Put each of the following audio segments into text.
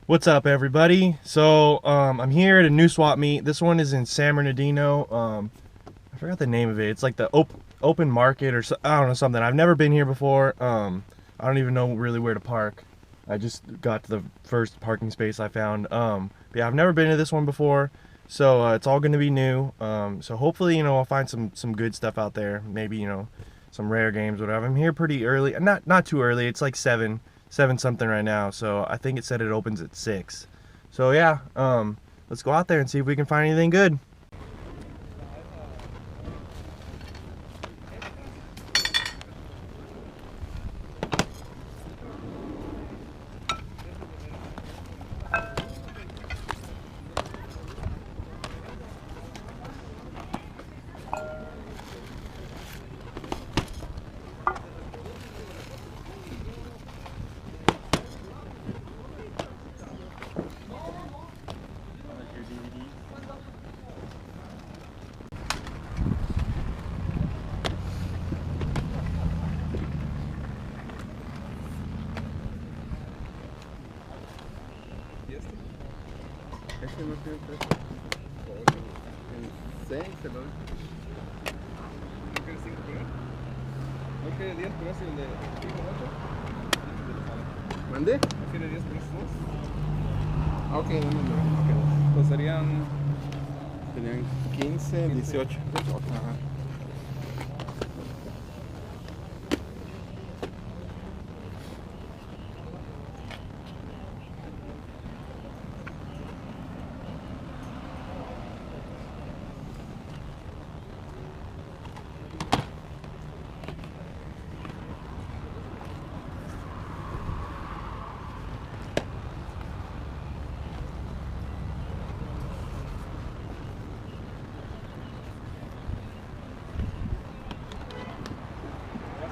What's up, everybody? So I'm here at a new swap meet. This one is in San Bernardino. I forgot the name of it. It's like the open market or so, I don't know, something. I've never been here before. I don't even know really where to park. I just got to the first parking space I found. But yeah, I've never been to this one before, so it's all going to be new. So hopefully, I'll find some good stuff out there. Maybe some rare games, whatever. I'm here pretty early. Not too early. It's like seven something right now, so I think it said it opens at 6. So yeah, let's go out there and see if we can find anything good. Este no tiene precio. En 6 se lo doy. ¿No quieres 5 por él? ¿No quiere 10 por ese el de 5 8? ¿Mande? ¿No quiere 10 por esos dos? Ah, ok, no. Pues serían 15, 18. Ajá.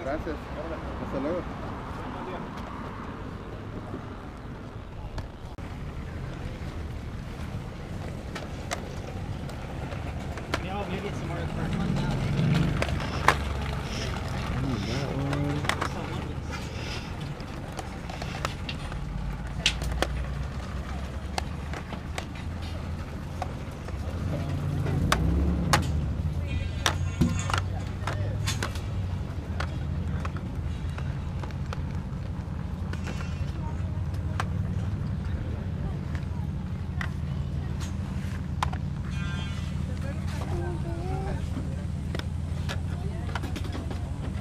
Gracias. Hasta luego. Yeah, maybe it's some more first one. That one.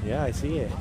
Yeah, I see it.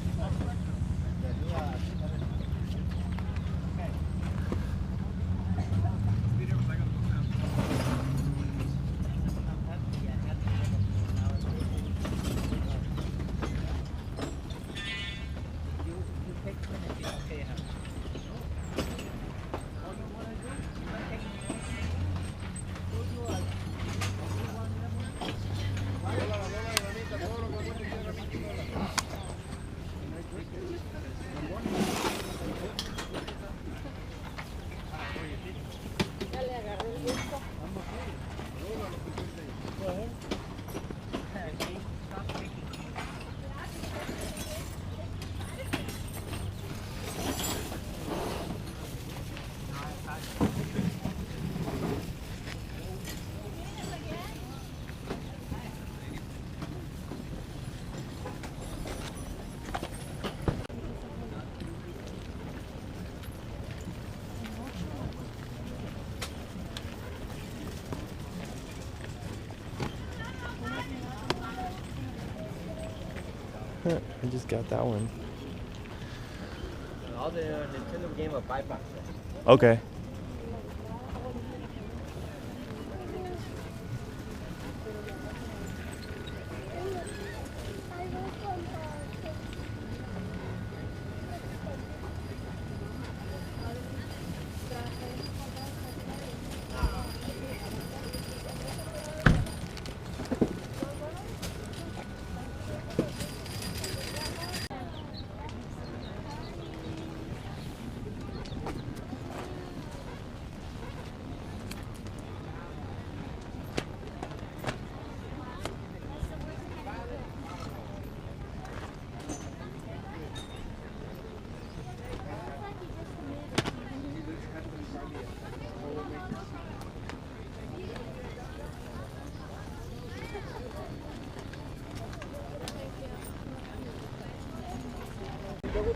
I just got that one. All the Nintendo game of buy box. Okay.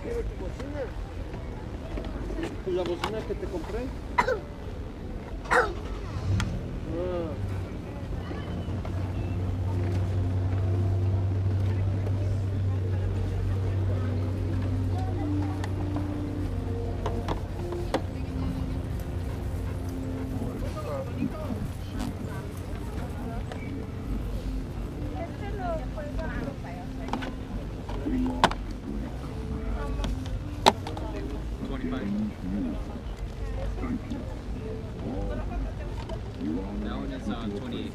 quiere tu bocina. ¿Y la bocina que te compré? Ah. That one is 28.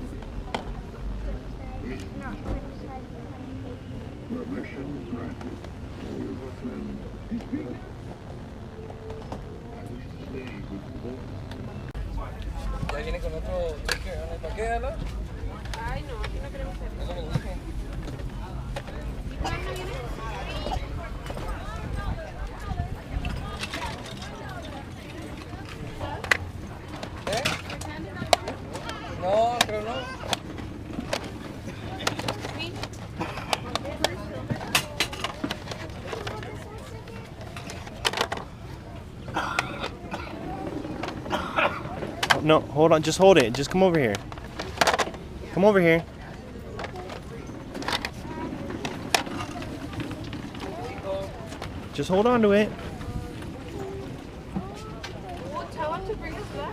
¿Ya viene con otro ticket en el paquete, Ana? Ay, no, aquí no queremos hacer. Eso me lo dije. ¿Eh? No, creo no. No, hold on. Just hold it. Just come over here. Come over here. Just hold on to it. Well, tell him to bring us back.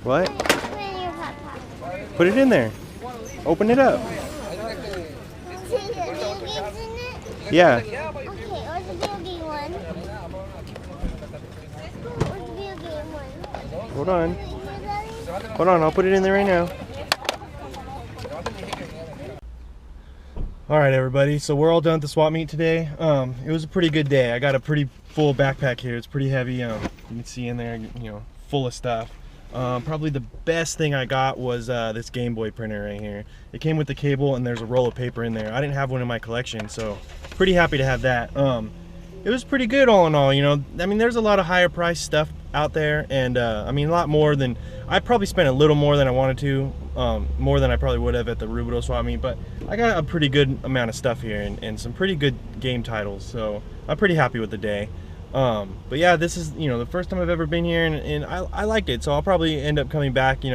What? Put it in there. Open it up. Yeah. Okay, what's the video game one? What's the video game one? Hold on. Hold on. I'll put it in there right now. All right, everybody. So we're all done at the swap meet today. It was a pretty good day. I got a pretty full backpack here. It's pretty heavy. You can see in there, full of stuff. Probably the best thing I got was this Game Boy printer right here. It came with the cable and there's a roll of paper in there. I didn't have one in my collection, so pretty happy to have that. It was pretty good all in all, I mean, there's a lot of higher price stuff out there, and I mean, a lot more than, I probably spent a little more than I wanted to, more than I probably would have at the Rubidoux swap meet, but I got a pretty good amount of stuff here and some pretty good game titles, so I'm pretty happy with the day. But yeah, this is, the first time I've ever been here, and I liked it, so I'll probably end up coming back,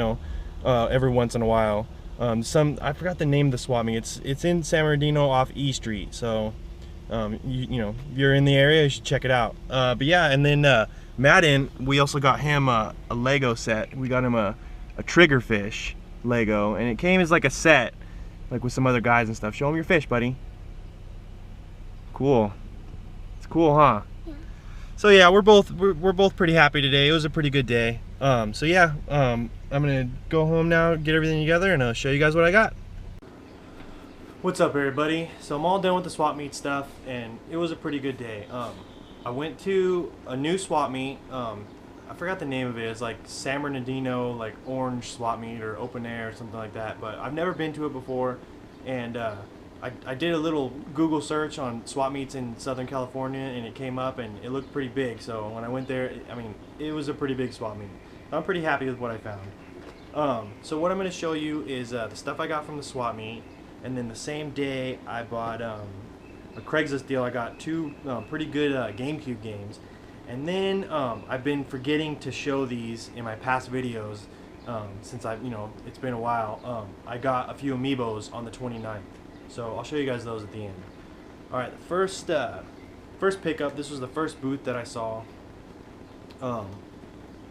every once in a while. I forgot the name of the swap meet. It's in San Bernardino off E Street, so if you're in the area, you should check it out. But yeah, and then Madden, we also got him a Lego set. We got him a triggerfish Lego, and it came as like a set, like with some other guys and stuff. Show him your fish, buddy. Cool. It's cool, huh? Yeah. So yeah, we're both pretty happy today. It was a pretty good day. So yeah, I'm gonna go home now, get everything together, and I'll show you guys what I got. What's up, everybody? So I'm all done with the swap meet stuff, and it was a pretty good day. I went to a new swap meet. I forgot the name of it. It's like San Bernardino, like orange swap meet or open air or something like that. But I've never been to it before, and I did a little Google search on swap meets in Southern California, and it came up, and it looked pretty big. So when I went there, I mean, it was a pretty big swap meet. I'm pretty happy with what I found. So what I'm going to show you is the stuff I got from the swap meet, and then the same day I bought a Craigslist deal. I got two pretty good GameCube games, and then I've been forgetting to show these in my past videos since it's been a while. I got a few Amiibos on the 29th, so I'll show you guys those at the end. All right, the first pickup. This was the first booth that I saw.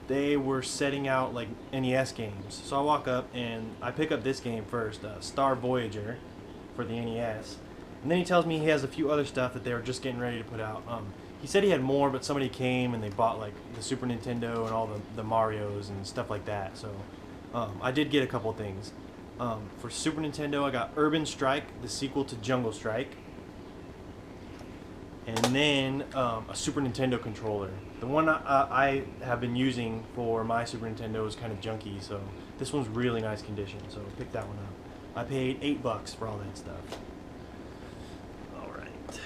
They were setting out like NES games, so I walk up and I pick up this game first, Star Voyager, for the NES. And then he tells me he has a few other stuff that they were just getting ready to put out. He said he had more, but somebody came and they bought like the Super Nintendo and all the Marios and stuff like that. So I did get a couple things. For Super Nintendo, I got Urban Strike, the sequel to Jungle Strike. And then a Super Nintendo controller. The one I have been using for my Super Nintendo is kind of junky, so this one's really nice condition, so pick that one up. I paid $8 for all that stuff. Alright.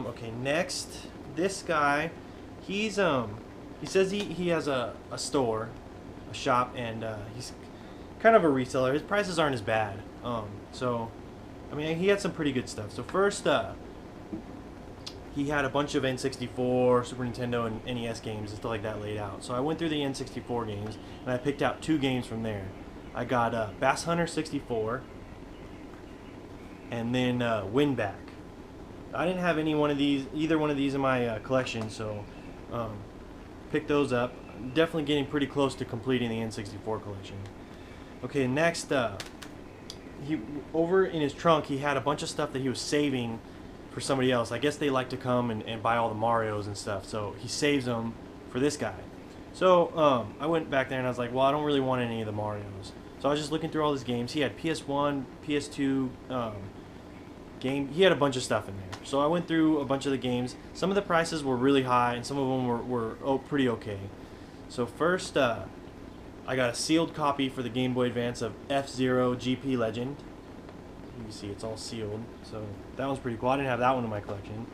Okay, next, this guy, he says he has a store, a shop, and he's kind of a reseller. His prices aren't as bad. So, I mean, he had some pretty good stuff. So first, he had a bunch of N64, Super Nintendo, and NES games and stuff like that laid out. So I went through the N64 games, and I picked out 2 games from there. I got Bass Hunter 64, and then Winback. I didn't have either one of these in my collection, so picked those up. Definitely getting pretty close to completing the N64 collection. Okay, next, he over in his trunk, he had a bunch of stuff that he was saving for somebody else. I guess they like to come and buy all the Marios and stuff, so he saves them for this guy. So I went back there and I was like, well, I don't really want any of the Marios. So I was just looking through all his games. He had PS1, PS2 game. He had a bunch of stuff in there. So I went through a bunch of the games. Some of the prices were really high, and some of them were pretty okay. So first, I got a sealed copy for the Game Boy Advance of F-Zero GP Legend. You can see it's all sealed, so that one's pretty cool. I didn't have that one in my collection.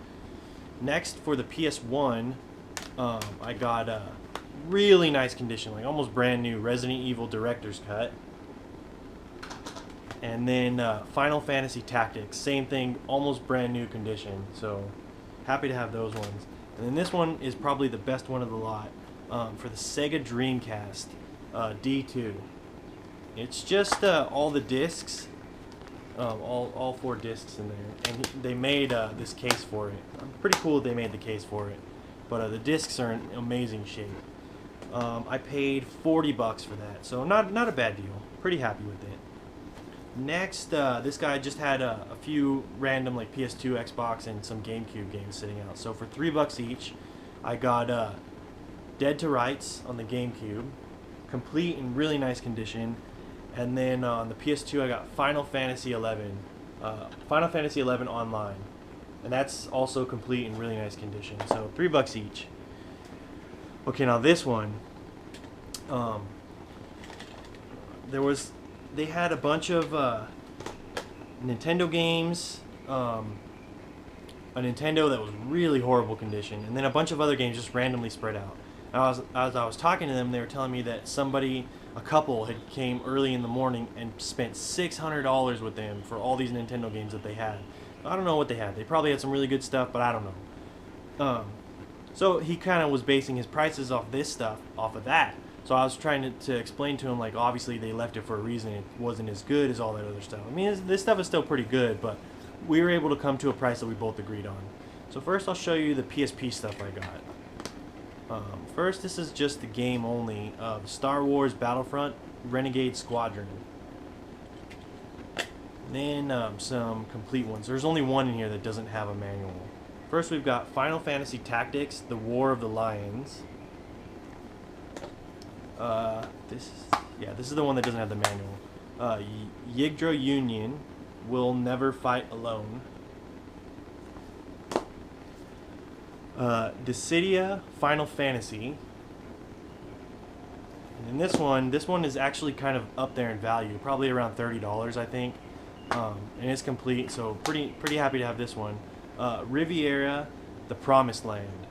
Next, for the PS1, I got a really nice condition, like almost brand new, Resident Evil Director's Cut. And then Final Fantasy Tactics, same thing, almost brand new condition. So happy to have those ones. And then this one is probably the best one of the lot, for the Sega Dreamcast D2. It's just all the discs. All 4 discs in there, and they made this case for it. Pretty cool they made the case for it, but the discs are in amazing shape. I paid $40 for that, so not a bad deal. Pretty happy with it. Next, this guy just had a few random like PS2, Xbox, and some GameCube games sitting out. So for $3 each, I got Dead to Rights on the GameCube, complete in really nice condition. And then on the PS2, I got Final Fantasy 11, Final Fantasy 11 Online, and that's also complete in really nice condition. So $3 each. Okay, now this one, they had a bunch of Nintendo games, a Nintendo that was really horrible condition, and then a bunch of other games just randomly spread out. As I was talking to them, they were telling me that a couple had came early in the morning and spent $600 with them for all these Nintendo games that they had. I don't know what they had. They probably had some really good stuff, but I don't know. So he kind of was basing his prices off this stuff, off of that. So I was trying to explain to him, like, obviously they left it for a reason. It wasn't as good as all that other stuff. I mean, this stuff is still pretty good, but we were able to come to a price that we both agreed on. So first I'll show you the PSP stuff I got. First, this is just the game only of Star Wars Battlefront Renegade Squadron. Then some complete ones. There's only one in here that doesn't have a manual. First, we've got Final Fantasy Tactics, The War of the Lions. This is the one that doesn't have the manual. Yggdra Union, Will Never Fight Alone. Dissidia Final Fantasy. And then this one is actually kind of up there in value, probably around $30, I think. And it's complete, so pretty happy to have this one. Riviera, The Promised Land.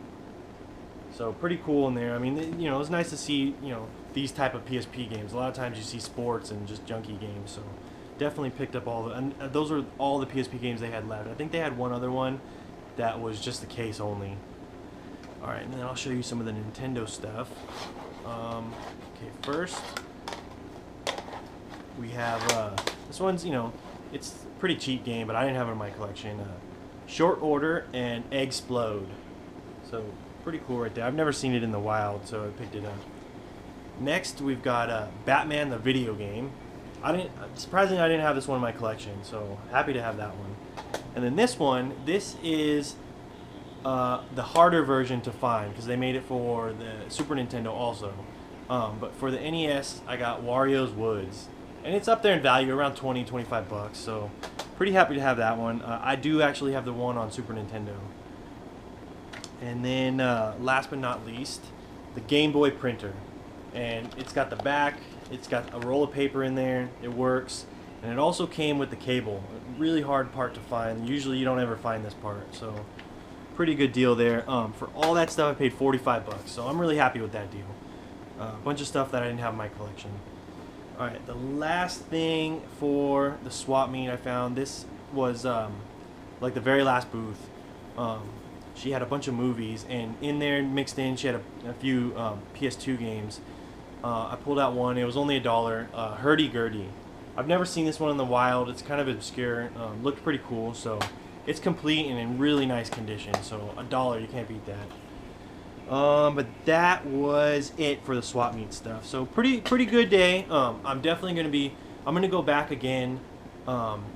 So pretty cool in there. I mean, you know, it's nice to see, you know, these type of PSP games. A lot of times you see sports and just junky games, so definitely picked up all the, and those are all the PSP games they had left. I think they had one other one that was just the case only. Alright, and then I'll show you some of the Nintendo stuff. Okay, first we have, this one's, you know, it's a pretty cheap game, but I didn't have it in my collection. Short Order and Eggsplode. So, pretty cool right there. I've never seen it in the wild, so I picked it up. Next, we've got Batman the video game. Surprisingly, I didn't have this one in my collection, so happy to have that one. And then this is the harder version to find, because they made it for the Super Nintendo also. But for the NES, I got Wario's Woods. And it's up there in value, around $20-25, so pretty happy to have that one. I do actually have the one on Super Nintendo. And then, last but not least, the Game Boy printer. And it's got the back, it's got a roll of paper in there, it works. And it also came with the cable. A really hard part to find. Usually you don't ever find this part, so pretty good deal there. For all that stuff, I paid $45, so I'm really happy with that deal. A bunch of stuff that I didn't have in my collection. Alright, the last thing for the swap meet I found, this was like the very last booth. she had a bunch of movies, and in there mixed in, she had a few PS2 games. I pulled out one. It was only $1. Hurdy-Gurdy. I've never seen this one in the wild. It's kind of obscure. Looked pretty cool. So it's complete and in really nice condition. So $1, you can't beat that. But that was it for the swap meet stuff. So pretty good day. I'm definitely I'm gonna go back again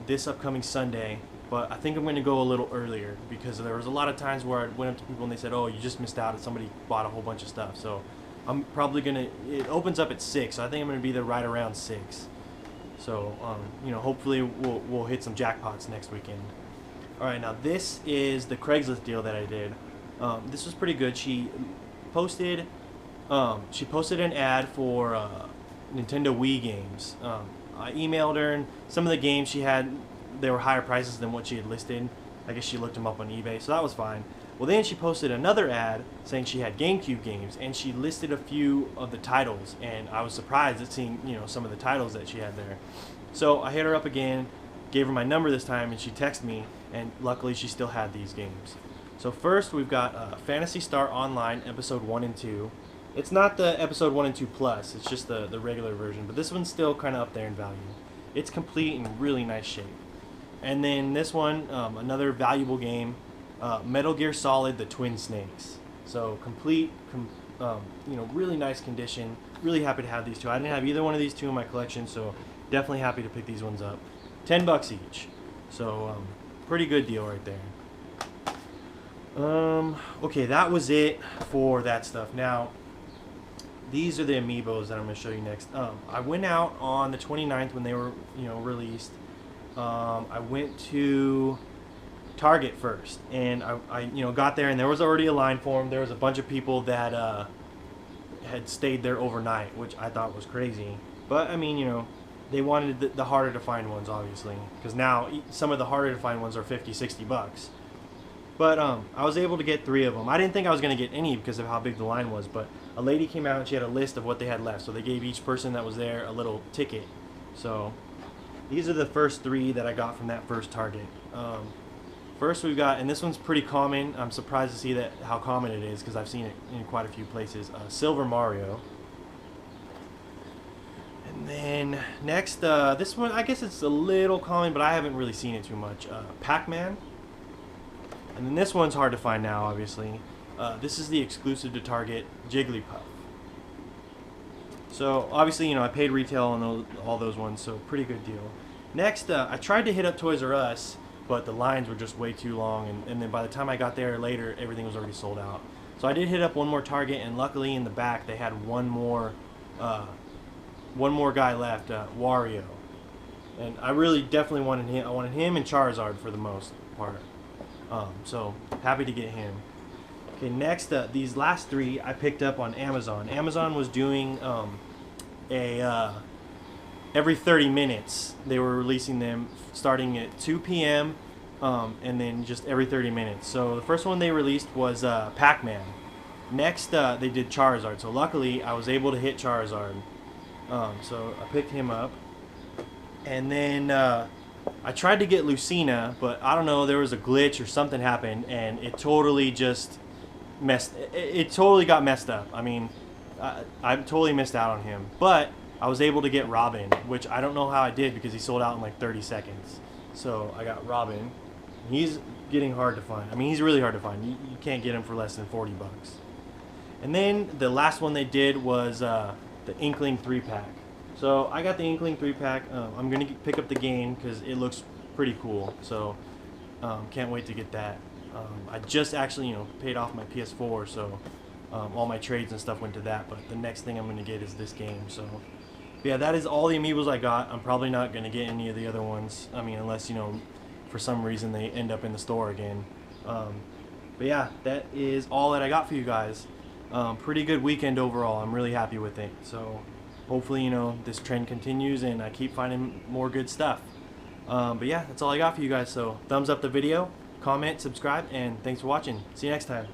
this upcoming Sunday. But I think I'm going to go a little earlier because there was a lot of times where I went up to people and they said, oh, you just missed out. Somebody bought a whole bunch of stuff. So I'm probably going to, it opens up at 6. So I think I'm going to be there right around 6. So, you know, hopefully we'll hit some jackpots next weekend. All right, now this is the Craigslist deal that I did. This was pretty good. She posted an ad for Nintendo Wii games. I emailed her, and some of the games she had, they were higher prices than what she had listed. I guess she looked them up on eBay, so that was fine. Well, then she posted another ad saying she had GameCube games, and she listed a few of the titles, and I was surprised at seeing, you know, some of the titles that she had there. So I hit her up again, gave her my number this time, and she texted me, and luckily she still had these games. So first we've got Phantasy Star Online Episode 1 and 2. It's not the Episode 1 and 2 Plus, it's just the regular version, but this one's still kind of up there in value. It's complete and really nice shape. And then this one, another valuable game, Metal Gear Solid: The Twin Snakes. So complete, you know, really nice condition. Really happy to have these two. I didn't have either one of these two in my collection, so definitely happy to pick these ones up. $10 each. So pretty good deal right there. Okay, that was it for that stuff. Now, these are the Amiibos that I'm going to show you next. I went out on the 29th when they were, you know, released. I went to Target first, and I you know, got there, and there was already a line for them. There was a bunch of people that had stayed there overnight, which I thought was crazy. But I mean, you know, they wanted the harder to find ones, obviously, because now some of the harder to find ones are $50-$60. But I was able to get 3 of them. I didn't think I was going to get any because of how big the line was, but a lady came out and she had a list of what they had left, so they gave each person that was there a little ticket. So these are the first 3 that I got from that first Target. First we've got, and this one's pretty common. I'm surprised to see that how common it is because I've seen it in quite a few places. Silver Mario. And then next, this one, I guess it's a little common, but I haven't really seen it too much. Pac-Man. And then this one's hard to find now, obviously. This is the exclusive to Target, Jigglypuff. So obviously, you know, I paid retail on all those ones, so pretty good deal. Next, I tried to hit up Toys R Us, but the lines were just way too long, and then by the time I got there later, everything was already sold out. So I did hit up one more Target, and luckily in the back they had one more guy left, Wario. And I really definitely wanted him. I wanted him and Charizard for the most part. So happy to get him. Okay, next, these last 3 I picked up on Amazon. Amazon was doing every 30 minutes they were releasing them, starting at 2 p.m. And then just every 30 minutes. So the first one they released was Pac-Man. Next, they did Charizard. So luckily, I was able to hit Charizard. So I picked him up. And then I tried to get Lucina, but I don't know, there was a glitch or something happened, and it totally just it totally got messed up. I mean, I totally missed out on him. But I was able to get Robin, which I don't know how I did because he sold out in like 30 seconds. So I got Robin. He's getting hard to find. I mean, he's really hard to find. You can't get him for less than $40. And then the last one they did was the Inkling 3-pack. So I got the Inkling 3-pack. I'm going to pick up the game because it looks pretty cool. So can't wait to get that. I just actually, you know, paid off my PS4, so all my trades and stuff went to that. But the next thing I'm going to get is this game. So yeah, that is all the Amiibos I got. I'm probably not going to get any of the other ones. I mean, unless, you know, for some reason they end up in the store again. But yeah, that is all that I got for you guys. Pretty good weekend overall. I'm really happy with it. So hopefully, you know, this trend continues and I keep finding more good stuff. But yeah, that's all I got for you guys. So thumbs up the video, comment, subscribe, and thanks for watching. See you next time.